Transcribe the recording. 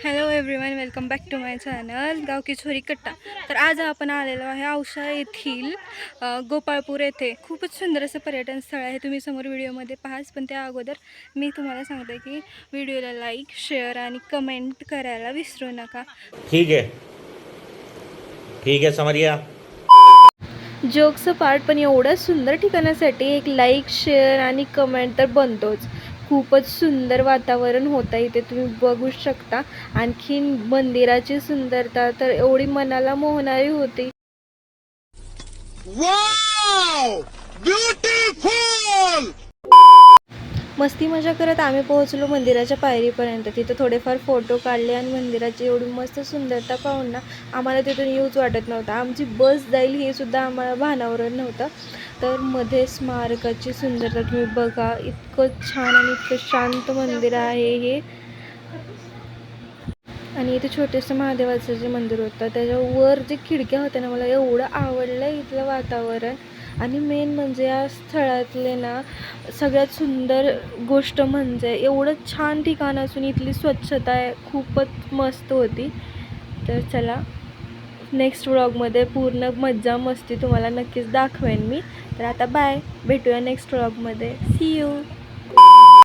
Hello everyone, welcome back to my channel गाव की छोरी कट्टा. तर आज आपण आलेलो आहे औसा येथील गोपाळपूर येथे. खूपच सुंदर असं पर्यटन स्थळ आहे. तुम्ही समोर व्हिडिओमध्ये पाहाच, पण त्या अगोदर मी तुम्हाला सांगते की व्हिडिओला लाईक, शेअर आणि कमेंट करायला विसरू नका. ठीक है, ठीक है, समझ गया. जोक्स पार्ट, पण एवढ्या सुंदर ठिकाणासाठी एक लाईक, शेअर आणि कमेंट तर बनतोच. खूपच सुंदर वातावरण होतं इथे, तुम्ही बघू शकता. आणखीन मंदिराची सुंदरता तर एवढी मनाला मोहणारी होती. Wow, beautiful. मस्ती मजा करत आम्ही पोहोचलो मंदिराच्या पायरीपर्यंत. तिथं थोडेफार फोटो काढले आणि मंदिराची एवढी मस्त सुंदरता पाहून ना आम्हाला तिथून येऊच वाटत नव्हतं. आमची बस जाईल हे सुद्धा आम्हाला भानावर नव्हतं. तर मध्ये स्मारकाची सुंदरता तुम्ही बघा, इतकं छान आणि इतकं शांत मंदिर आहे हे. आणि इथे छोटेसं महादेवाचं जे मंदिर होतं त्याच्यावर जे खिडक्या होत्या ना, मला एवढं आवडलं इथलं वातावरण. आणि मेन म्हणजे या स्थळातले ना सगळ्यात सुंदर गोष्ट म्हणजे एवढं छान ठिकाण असून इथली स्वच्छता आहे, खूपच मस्त होती. तर चला, नेक्स्ट व्लॉगमध्ये पूर्ण मज्जा मस्ती तुम्हाला नक्कीच दाखवेन मी. तर आता बाय, भेटूया नेक्स्ट व्लॉगमध्ये. C you.